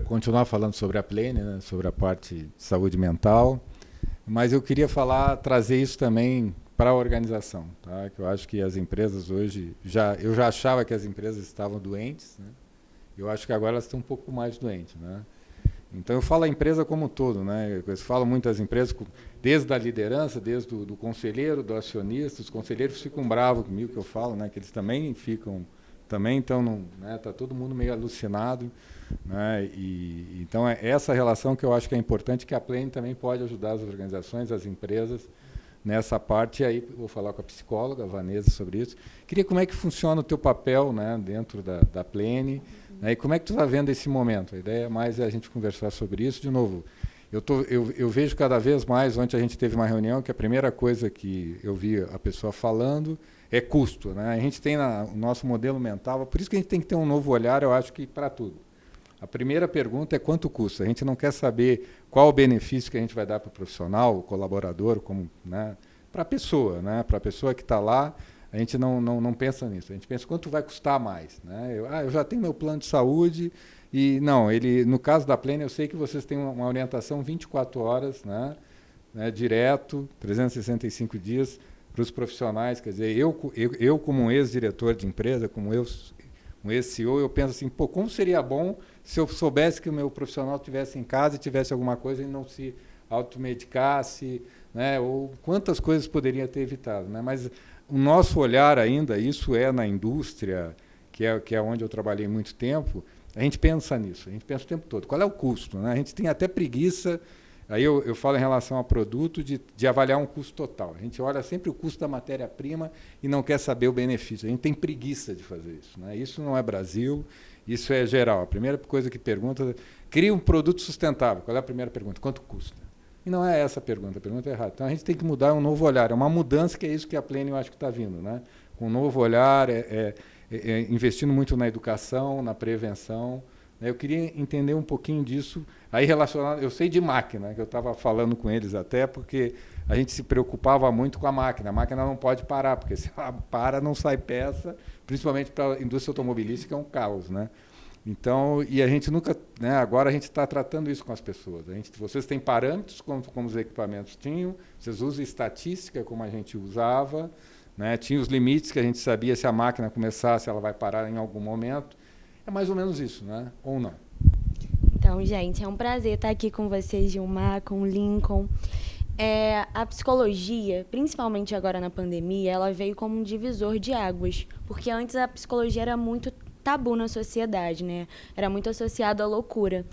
continuar falando sobre a Plane, né, sobre a parte de saúde mental, mas eu queria trazer isso também para a organização, tá? Que eu acho que as empresas hoje, eu já achava que as empresas estavam doentes, né? Eu acho que agora elas estão um pouco mais doentes, né? Então eu falo a empresa como um todo, né? Eu falo muito das empresas, desde a liderança, desde do conselheiro, do acionista. Os conselheiros ficam bravos comigo que eu falo, né? Que eles também então tá todo mundo meio alucinado, né? Então é essa relação que eu acho que é importante, que a Plane também pode ajudar as organizações, as empresas nessa parte. E aí vou falar com a psicóloga, a Vanessa, sobre isso. Queria como é que funciona o teu papel, né, dentro da Plane, né, e como é que tu está vendo esse momento. A ideia mais é a gente conversar sobre isso. De novo, eu vejo cada vez mais, ontem a gente teve uma reunião, que a primeira coisa que eu vi a pessoa falando é custo, né? A gente tem o nosso modelo mental, por isso que a gente tem que ter um novo olhar, eu acho que para tudo. A primeira pergunta é quanto custa. A gente não quer saber qual o benefício que a gente vai dar para o profissional, o colaborador, né, para a pessoa, né? Para a pessoa que está lá, a gente não pensa nisso. A gente pensa quanto vai custar mais, né? Eu já tenho meu plano de saúde e no caso da Plane, eu sei que vocês têm uma orientação 24 horas, né, direto, 365 dias para os profissionais. Quer dizer, eu como um ex-diretor de empresa, como um ex-CEO, eu penso assim, como seria bom se eu soubesse que o meu profissional estivesse em casa e tivesse alguma coisa e não se automedicasse, né, ou quantas coisas poderia ter evitado, né? Mas o nosso olhar ainda, isso é na indústria, que é onde eu trabalhei muito tempo, a gente pensa nisso, a gente pensa o tempo todo. Qual é o custo, né? A gente tem até preguiça, aí eu falo em relação a produto, de avaliar um custo total. A gente olha sempre o custo da matéria-prima e não quer saber o benefício. A gente tem preguiça de fazer isso, né? Isso não é Brasil, isso é geral. A primeira coisa que pergunta, cria um produto sustentável. Qual é a primeira pergunta? Quanto custa? E não é essa a pergunta é errada. Então a gente tem que mudar, um novo olhar. É uma mudança que é isso que a Plane eu acho que está vindo, né? Com um novo olhar, investindo muito na educação, na prevenção. Eu queria entender um pouquinho disso, aí relacionado, eu sei de máquina, que eu estava falando com eles até, porque a gente se preocupava muito com a máquina não pode parar, porque se ela para, não sai peça, principalmente para a indústria automobilística, é um caos, né? Então, e a gente nunca, né, agora a gente está tratando isso com as pessoas. Vocês têm parâmetros, como os equipamentos tinham, vocês usam estatística, como a gente usava, né, tinha os limites que a gente sabia, se a máquina começasse, ela vai parar em algum momento. É mais ou menos isso, né? Ou não? Então, gente, é um prazer estar aqui com vocês, Gilmar, com o Lincoln. A psicologia, principalmente agora na pandemia, ela veio como um divisor de águas, porque antes a psicologia era muito tabu na sociedade, né? Era muito associado à loucura,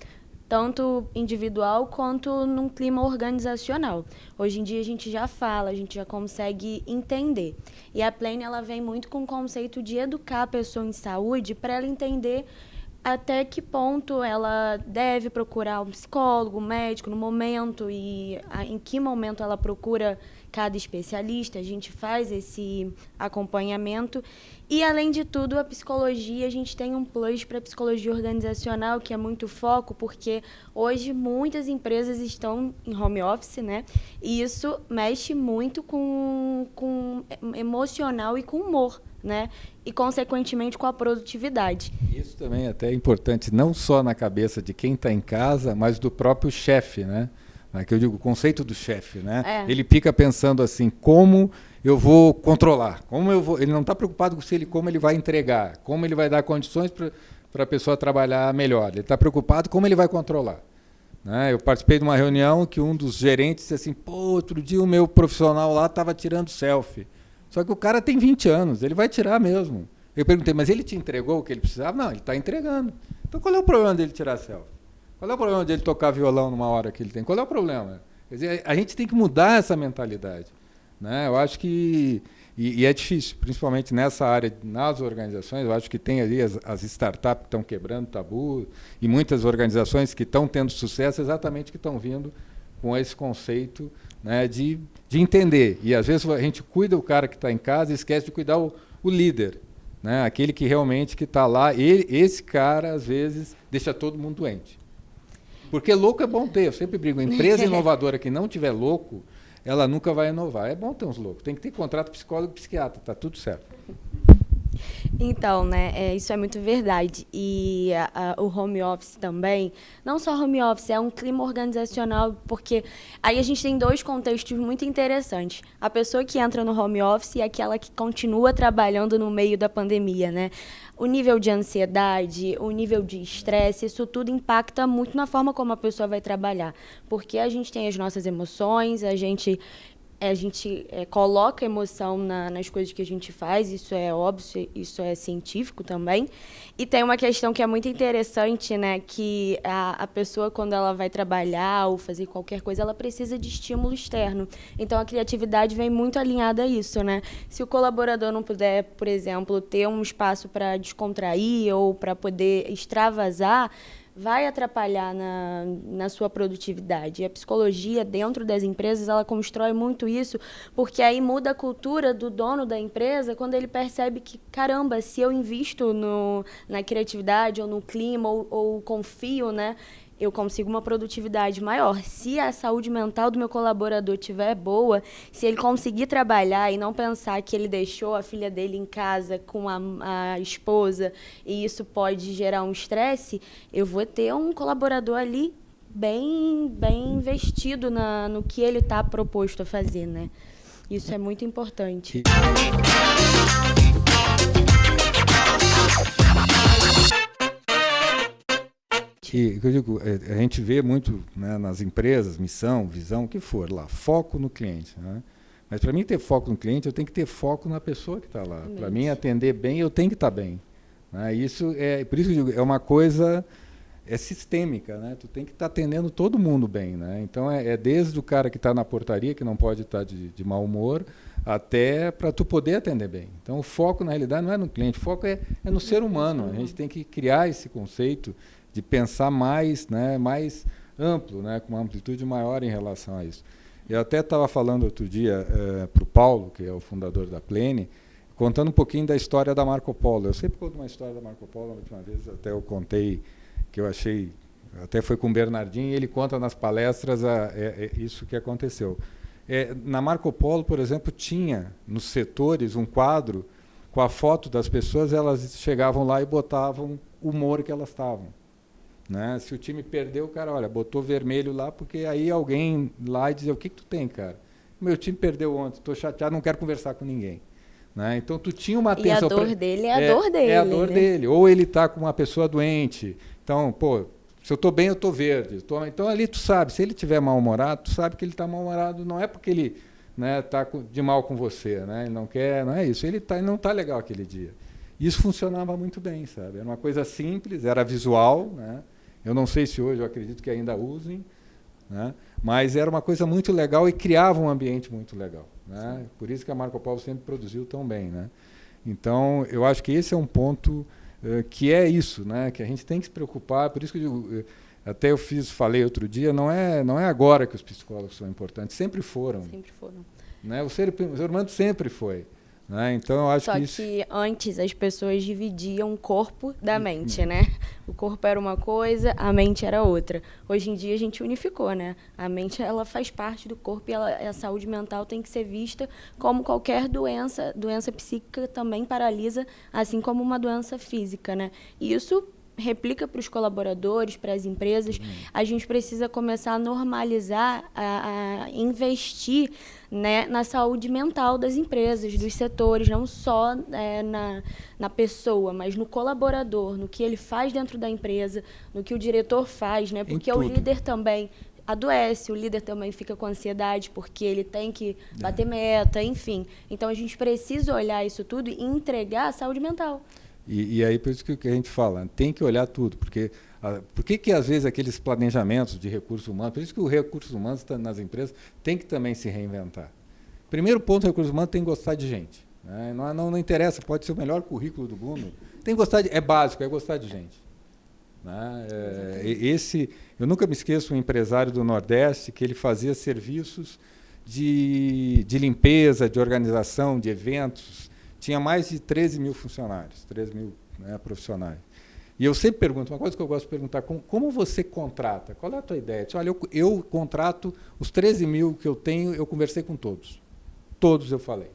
tanto individual quanto num clima organizacional. Hoje em dia a gente já fala, a gente já consegue entender. E a Plane, ela vem muito com o conceito de educar a pessoa em saúde para ela entender até que ponto ela deve procurar um psicólogo, um médico no momento e em que momento ela procura cada especialista. A gente faz esse acompanhamento. E, além de tudo, a psicologia, a gente tem um plus para a psicologia organizacional, que é muito foco, porque hoje muitas empresas estão em home office, né? E isso mexe muito com emocional e com humor, né? E, consequentemente, com a produtividade. Isso também é até importante, não só na cabeça de quem está em casa, mas do próprio chefe, né? Que eu digo, o conceito do chefe, né? Ele fica pensando assim, como eu vou controlar, ele não está preocupado com como ele vai entregar, como ele vai dar condições para a pessoa trabalhar melhor, ele está preocupado como ele vai controlar, né? Eu participei de uma reunião que um dos gerentes disse assim, outro dia o meu profissional lá estava tirando selfie, só que o cara tem 20 anos, ele vai tirar mesmo. Eu perguntei, mas ele te entregou o que ele precisava? Não, ele está entregando. Então qual é o problema dele tirar selfie? Qual é o problema dele tocar violão numa hora que ele tem? Qual é o problema? Quer dizer, a gente tem que mudar essa mentalidade, né? Eu acho que... E é difícil, principalmente nessa área, nas organizações. Eu acho que tem ali as startups que estão quebrando tabu e muitas organizações que estão tendo sucesso exatamente que estão vindo com esse conceito, né, de entender. E, às vezes, a gente cuida do cara que está em casa e esquece de cuidar o líder, né? Aquele que realmente está lá. Esse cara, às vezes, deixa todo mundo doente. Porque louco é bom ter, eu sempre brigo. Empresa inovadora que não tiver louco, ela nunca vai inovar. É bom ter uns loucos. Tem que ter contrato psicólogo e psiquiatra, está tudo certo. Então, né, isso é muito verdade. E o home office também, não só home office, é um clima organizacional, porque aí a gente tem dois contextos muito interessantes. A pessoa que entra no home office e aquela que continua trabalhando no meio da pandemia, né? O nível de ansiedade, o nível de estresse, isso tudo impacta muito na forma como a pessoa vai trabalhar. Porque a gente tem as nossas emoções, a gente coloca emoção nas coisas que a gente faz, isso é óbvio, isso é científico também. E tem uma questão que é muito interessante, né, que a pessoa, quando ela vai trabalhar ou fazer qualquer coisa, ela precisa de estímulo externo. Então, a criatividade vem muito alinhada a isso, né? Se o colaborador não puder, por exemplo, ter um espaço para descontrair ou para poder extravasar, vai atrapalhar na sua produtividade. E a psicologia dentro das empresas, ela constrói muito isso, porque aí muda a cultura do dono da empresa quando ele percebe que, caramba, se eu invisto na criatividade ou no clima ou confio, né, eu consigo uma produtividade maior. Se a saúde mental do meu colaborador estiver boa, se ele conseguir trabalhar e não pensar que ele deixou a filha dele em casa com a esposa e isso pode gerar um estresse, eu vou ter um colaborador ali bem investido no que ele está proposto a fazer, né? Isso é muito importante. Que eu digo, a gente vê muito, né, nas empresas, missão, visão, o que for lá, foco no cliente, né? Mas para mim ter foco no cliente, eu tenho que ter foco na pessoa que está lá. Para mim atender bem, eu tenho que estar bem, né? Por isso que eu digo, é uma coisa sistêmica, né? Tu tem que estar atendendo todo mundo bem, né? Então desde o cara que está na portaria, que não pode estar de mau humor, até para tu poder atender bem. Então o foco na realidade não é no cliente, o foco é no ser humano. A gente tem que criar esse conceito de pensar mais, né, mais amplo, né, com uma amplitude maior em relação a isso. Eu até estava falando outro dia para o Paulo, que é o fundador da Plene, contando um pouquinho da história da Marco Polo. Eu sempre conto uma história da Marco Polo, a última vez até eu contei, que eu achei, até foi com o Bernardinho, e ele conta nas palestras isso que aconteceu. Na Marco Polo, por exemplo, tinha nos setores um quadro com a foto das pessoas, elas chegavam lá e botavam o humor que elas estavam. Né? Se o time perdeu, o cara, olha, botou vermelho lá, porque aí alguém lá dizia, o que tu tem, cara? Meu time perdeu ontem, estou chateado, não quero conversar com ninguém. Né? Então, tu tinha uma atenção... E a dor dele é a dor dele. É a dor dele. Ou ele está com uma pessoa doente. Então, pô, se eu estou bem, eu estou verde. Então, ali tu sabe, se ele estiver mal-humorado, tu sabe que ele está mal-humorado, não é porque ele está de mal com você, né? Ele não quer, não é isso. Ele não está legal aquele dia. Isso funcionava muito bem, sabe? Era uma coisa simples, era visual, né? Eu não sei se hoje, eu acredito que ainda usem, né? Mas era uma coisa muito legal e criava um ambiente muito legal. Né? Por isso que a Marco Polo sempre produziu tão bem. Né? Então, eu acho que esse é um ponto que é isso, né? Que a gente tem que se preocupar. Por isso que eu digo, até falei outro dia, não é agora que os psicólogos são importantes, sempre foram. Sempre foram. Né? O ser humano sempre foi. Né? Então, eu acho que antes as pessoas dividiam o corpo da mente, né? O corpo era uma coisa, a mente era outra. Hoje em dia a gente unificou, né? A mente, ela faz parte do corpo e a saúde mental tem que ser vista como qualquer doença. Doença psíquica também paralisa, assim como uma doença física, né? E isso replica para os colaboradores, para as empresas. A gente precisa começar a normalizar, a investir, né, na saúde mental das empresas, dos setores, não só na pessoa, mas no colaborador, no que ele faz dentro da empresa, no que o diretor faz, né? Porque o líder também adoece, o líder também fica com ansiedade porque ele tem que bater meta, enfim. Então, a gente precisa olhar isso tudo e entregar a saúde mental. E aí, por isso que a gente fala, tem que olhar tudo, porque por que às vezes aqueles planejamentos de recursos humanos, por isso que o recursos humanos nas empresas tem que também se reinventar. Primeiro ponto, o recurso humano tem que gostar de gente. Né? Não interessa, pode ser o melhor currículo do mundo, tem que gostar é básico, é gostar de gente. Né? Eu nunca me esqueço um empresário do Nordeste que ele fazia serviços de limpeza, de organização, de eventos. Tinha mais de 13 mil funcionários, 13 mil, né, profissionais. E eu sempre pergunto, uma coisa que eu gosto de perguntar, como você contrata? Qual é a tua ideia? Olha, eu contrato os 13 mil que eu tenho, eu conversei com todos. Todos eu falei.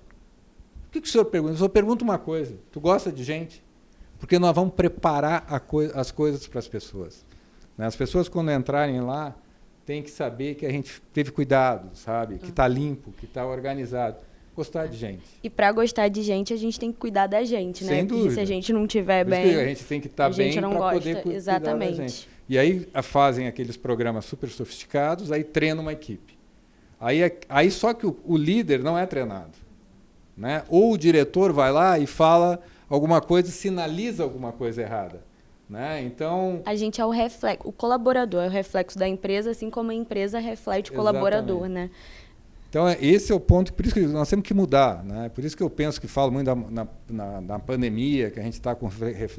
Por que o senhor pergunta? O senhor pergunta uma coisa. Tu gosta de gente? Porque nós vamos preparar as coisas para as pessoas. Né? As pessoas, quando entrarem lá, têm que saber que a gente teve cuidado, sabe? Que está limpo, que está organizado. Gostar de gente. E para gostar de gente, a gente tem que cuidar da gente, né? Sem dúvida. Porque se a gente não estiver Por isso bem, que a gente tem que estar bem para poder cuidar da gente. E aí fazem aqueles programas super sofisticados, aí treinam uma equipe. Aí só que o líder não é treinado. Né? Ou o diretor vai lá e fala alguma coisa, sinaliza alguma coisa errada. Né? Então, a gente é o reflexo, o colaborador é o reflexo da empresa, assim como a empresa reflete o colaborador, né? Então, esse é o ponto, por isso que nós temos que mudar. Né? Por isso que eu penso que falo muito na pandemia, que a gente está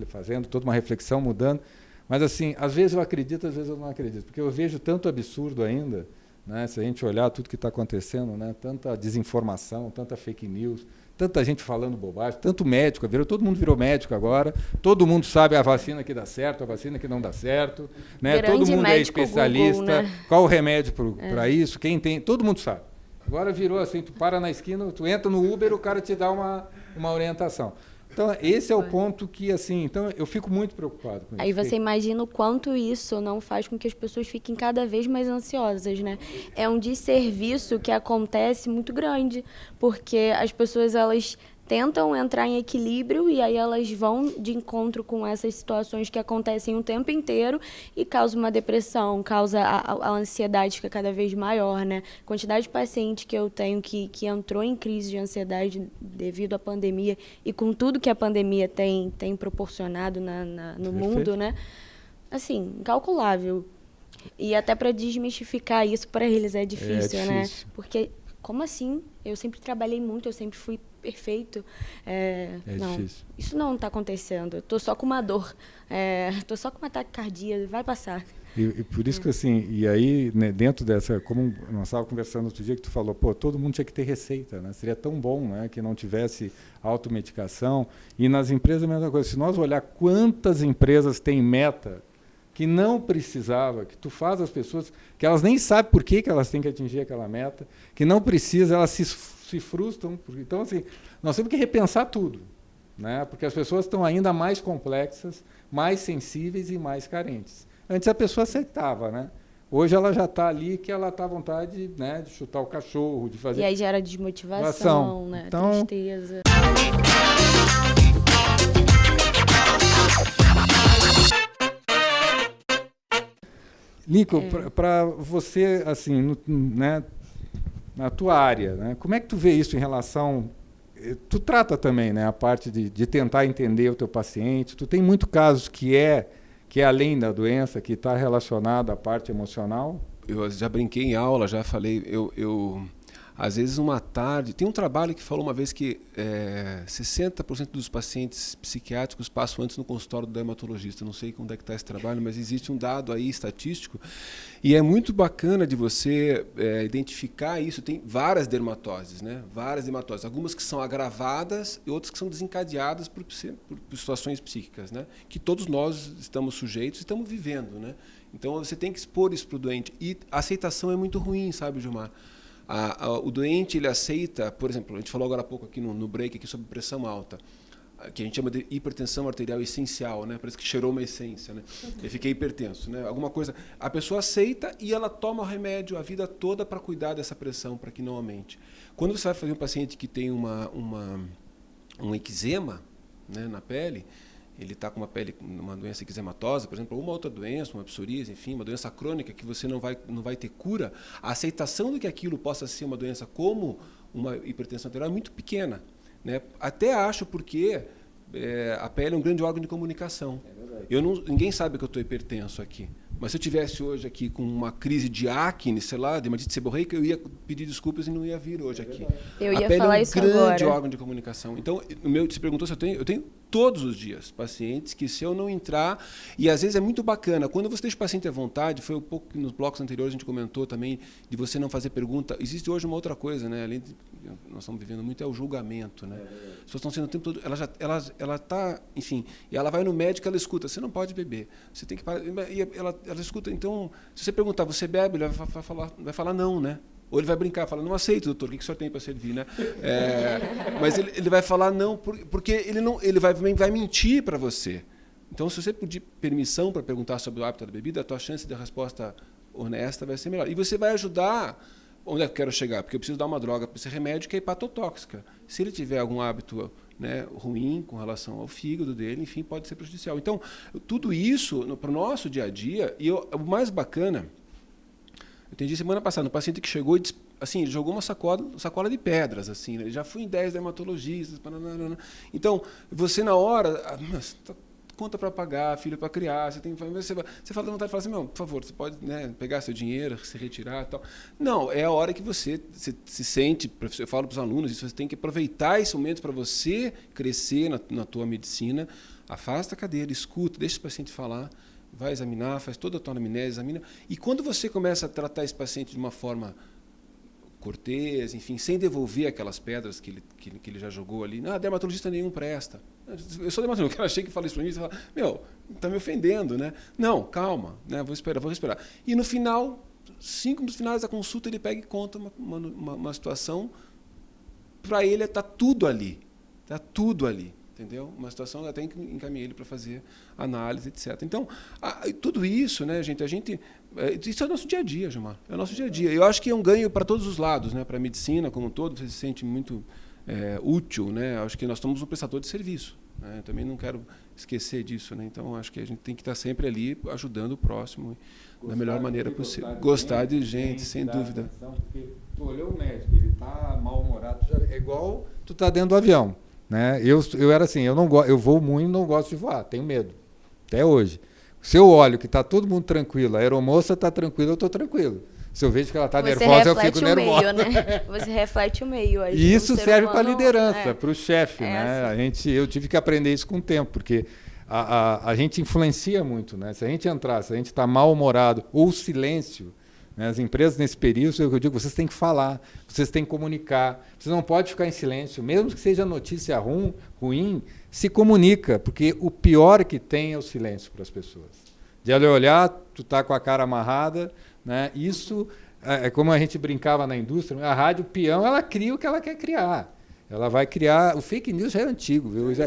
fazendo toda uma reflexão, mudando. Mas, assim, às vezes eu acredito, às vezes eu não acredito. Porque eu vejo tanto absurdo ainda, né? Se a gente olhar tudo que está acontecendo, né? Tanta desinformação, tanta fake news, tanta gente falando bobagem, tanto médico, todo mundo virou médico agora, todo mundo sabe a vacina que dá certo, a vacina que não dá certo, né? Todo mundo é especialista, Google, né? Qual o remédio para isso, quem tem, todo mundo sabe. Agora virou assim, tu para na esquina, tu entra no Uber, o cara te dá uma orientação. Então, esse é o ponto que, assim, então eu fico muito preocupado com isso. Aí você imagina o quanto isso não faz com que as pessoas fiquem cada vez mais ansiosas, né? É um desserviço que acontece muito grande, porque as pessoas, elas tentam entrar em equilíbrio e aí elas vão de encontro com essas situações que acontecem o tempo inteiro e causa uma depressão, causa a ansiedade fica cada vez maior, né? A quantidade de paciente que eu tenho que entrou em crise de ansiedade devido à pandemia e com tudo que a pandemia tem proporcionado no mundo, né? Assim, incalculável. E até para desmistificar isso para eles é difícil, né? Porque, como assim? Eu sempre trabalhei muito, eu sempre fui perfeito. Não, difícil. Isso não está acontecendo. Eu estou só com uma dor. Estou só com uma taquicardia. Vai passar. E por isso que, assim, e aí, né, dentro dessa, como nós estávamos conversando outro dia, que tu falou, todo mundo tinha que ter receita, né? Seria tão bom, né, que não tivesse automedicação. E nas empresas a mesma coisa. Se nós olhar quantas empresas têm meta que não precisava, que tu faz as pessoas, que elas nem sabem por que elas têm que atingir aquela meta, que não precisa, elas se frustram. Então, assim, nós temos que repensar tudo, né? Porque as pessoas estão ainda mais complexas, mais sensíveis e mais carentes. Antes a pessoa aceitava, né? Hoje ela já está ali que ela está à vontade, né, de chutar o cachorro, de fazer... E aí gera desmotivação, né? Então, tristeza. Lincoln, para você, assim, né, na tua área, né, como é que tu vê isso em relação... Tu trata também, né, a parte de tentar entender o teu paciente. Tu tem muito casos que é além da doença, que está relacionado à parte emocional? Eu já brinquei em aula, já falei... Às vezes, uma tarde... Tem um trabalho que falou uma vez que 60% dos pacientes psiquiátricos passam antes no consultório do dermatologista. Não sei onde é que está esse trabalho, mas existe um dado aí estatístico. E é muito bacana de você identificar isso. Tem várias dermatoses, né? Várias dermatoses. Algumas que são agravadas e outras que são desencadeadas por situações psíquicas, né? Que todos nós estamos sujeitos e estamos vivendo, né? Então, você tem que expor isso para o doente. E a aceitação é muito ruim, sabe, Gilmar? O doente, ele aceita, por exemplo, a gente falou agora há pouco aqui no break aqui sobre pressão alta, que a gente chama de hipertensão arterial essencial, né? Parece que cheirou uma essência, né? Eu fiquei hipertenso, né? Alguma coisa. A pessoa aceita e ela toma o remédio a vida toda para cuidar dessa pressão, para que não aumente. Quando você vai fazer um paciente que tem um eczema, né, na pele, ele está com uma doença eczematosa, por exemplo, ou uma outra doença, uma psoríase, enfim, uma doença crônica que você não vai ter cura, a aceitação de que aquilo possa ser uma doença como uma hipertensão arterial é muito pequena, né? Até acho porque a pele é um grande órgão de comunicação. Ninguém sabe que eu estou hipertenso aqui. Mas se eu tivesse hoje aqui com uma crise de acne, sei lá, de hematite seborreica, eu ia pedir desculpas e não ia vir hoje aqui. Eu ia falar isso agora. A pele é um grande órgão de comunicação. Então, você perguntou se eu tenho todos os dias pacientes que, se eu não entrar, e às vezes é muito bacana, quando você deixa o paciente à vontade, foi um pouco que nos blocos anteriores a gente comentou também, de você não fazer pergunta. Existe hoje uma outra coisa, né? Além de, nós estamos vivendo muito, é o julgamento, né? As pessoas estão sendo o tempo todo, ela está, enfim, e ela vai no médico, ela escuta, você não pode beber, você tem que parar, e ela escuta. Então, se você perguntar, você bebe, ele vai falar não, né? Ou ele vai brincar, fala, não aceito, doutor, o que o senhor tem para servir, né? Mas ele vai falar não, porque ele vai mentir para você. Então, se você pedir permissão para perguntar sobre o hábito da bebida, a tua chance de resposta honesta vai ser melhor. E você vai ajudar. Onde é que eu quero chegar? Porque eu preciso dar uma droga para esse remédio que é hepatotóxica. Se ele tiver algum hábito, né, ruim com relação ao fígado dele, enfim, pode ser prejudicial. Então, tudo isso, para o nosso dia a dia, o mais bacana, eu entendi semana passada, um paciente que chegou e assim, ele jogou uma sacola de pedras, assim, né? Ele já fui em 10 dermatologistas. Então, você na hora, conta para pagar, filho para criar, você fala da vontade de falar assim, não, por favor, você pode, né, pegar seu dinheiro, se retirar e tal. Não, é a hora que você se sente, eu falo para os alunos, você tem que aproveitar esse momento para você crescer na tua medicina, afasta a cadeira, escuta, deixa o paciente falar, vai examinar, faz toda a tua anamnese, examina, e quando você começa a tratar esse paciente de uma forma cortês, enfim, sem devolver aquelas pedras que ele já jogou ali. Não, dermatologista nenhum presta. Eu sou dermatologista, o cara chega e fala isso para mim, você fala, está me ofendendo, né? Não, calma, né? Vou respirar. E no final, 5 minutos finais da consulta, ele pega e conta uma situação, para ele está tudo ali. Está tudo ali. Entendeu? Uma situação até encaminhei ele para fazer análise, etc. Então, tudo isso, né, gente? Isso é o nosso dia a dia, Gilmar. É o nosso dia a dia. Eu acho que é um ganho para todos os lados, né? Para a medicina como um todo, você se sente muito útil, né? Acho que nós somos um prestador de serviço. Né? Eu também não quero esquecer disso, né? Então, acho que a gente tem que estar sempre ali ajudando o próximo da melhor maneira possível. Gostar de gente, sem dúvida. Atenção, porque tu olhou o médico, ele está mal-humorado, é igual tu tá dentro do avião. Né? Eu era assim, eu voo muito e não gosto de voar, tenho medo, até hoje. Se eu olho que está todo mundo tranquilo, a aeromoça está tranquila, eu estou tranquilo. Se eu vejo que ela está nervosa, eu fico nervosa. Né? Você reflete o meio. E isso serve para a liderança, para o chefe. Né? Eu tive que aprender isso com o tempo, porque a gente influencia muito. Né? Se a gente está mal-humorado, ou silêncio, né? As empresas nesse período, eu digo, vocês têm que falar, vocês têm que comunicar, você não pode ficar em silêncio, mesmo que seja notícia ruim, se comunica, porque o pior que tem é o silêncio para as pessoas. De ela olhar, tu tá com a cara amarrada, né? Isso é como a gente brincava na indústria, a rádio peão, ela cria o que ela quer criar. Ela vai criar... O fake news já é antigo, viu? Isso,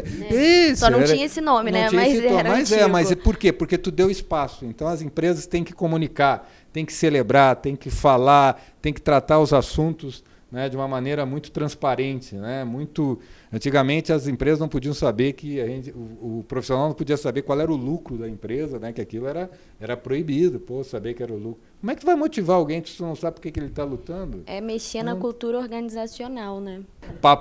só não tinha esse nome, né? Mas por quê? Porque tu deu espaço. Então, as empresas têm que comunicar, têm que celebrar, têm que falar, têm que tratar os assuntos, né, de uma maneira muito transparente. Né? Antigamente, as empresas não podiam saber o profissional não podia saber qual era o lucro da empresa, né? Que aquilo era proibido, saber que era o lucro. Como é que tu vai motivar alguém se tu não sabe por que ele está lutando? É mexer na cultura organizacional, né?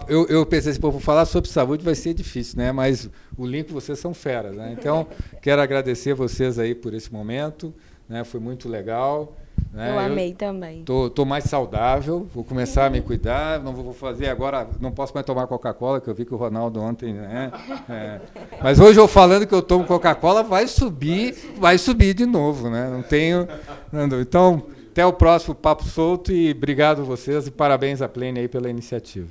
Eu pensei assim, vou falar sobre saúde vai ser difícil, né? Mas o link, vocês são feras, né? Então, quero agradecer vocês aí por esse momento, né? Foi muito legal. Né? Eu amei também. Tô mais saudável, vou começar a me cuidar, não vou fazer agora, não posso mais tomar Coca-Cola, que eu vi que o Ronaldo ontem, né? Mas hoje eu falando que eu tomo Coca-Cola, vai subir de novo, né? Não tenho... Então, até o próximo Papo Solto e obrigado a vocês e parabéns à Plane aí pela iniciativa.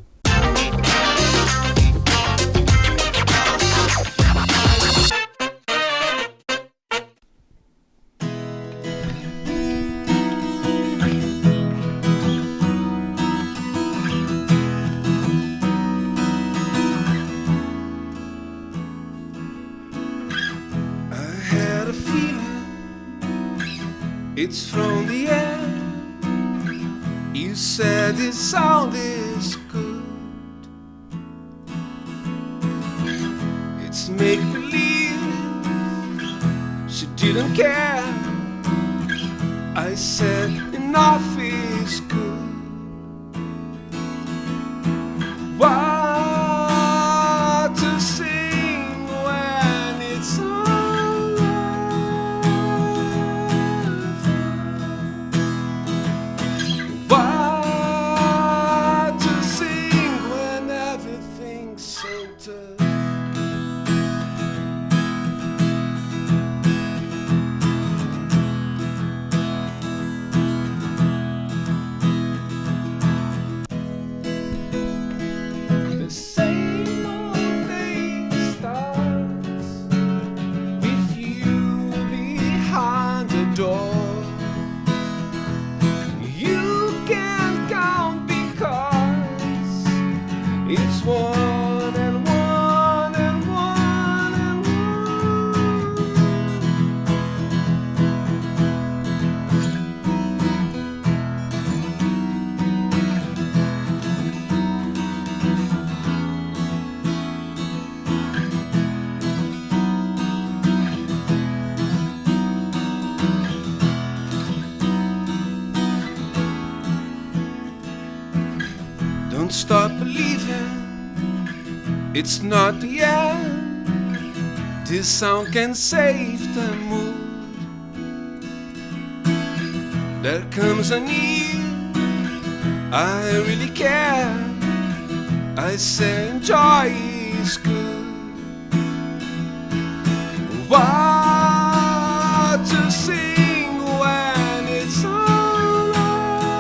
It's from the air. You said the sound is good. It's make believe. She didn't care. I said enough is good. What to sing when it's all over? What to sing when everything's so tough? It's not the end. This sound can save the mood. There comes a need, I really care. I say enjoy is good. What to sing when it's all over?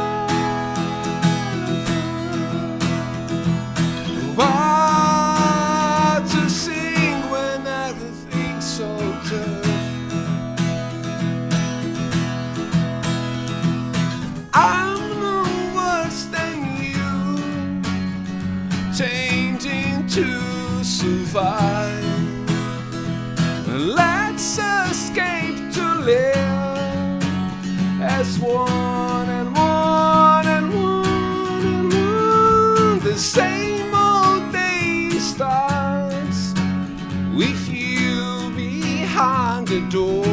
What to sing when everything's so tough? I'm no worse than you, changing to survive. Let's escape to live as one and one and one and one. The same old day starts with you behind the door.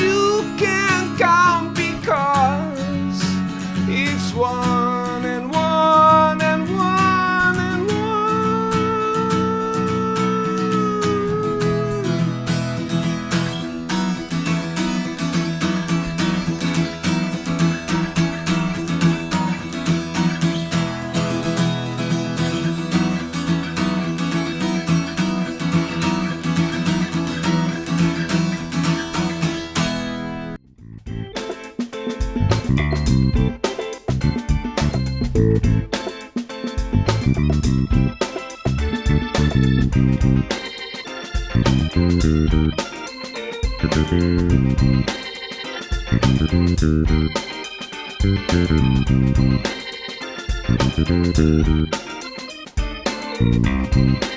You can't come because it's one and one and one and one. Thank you.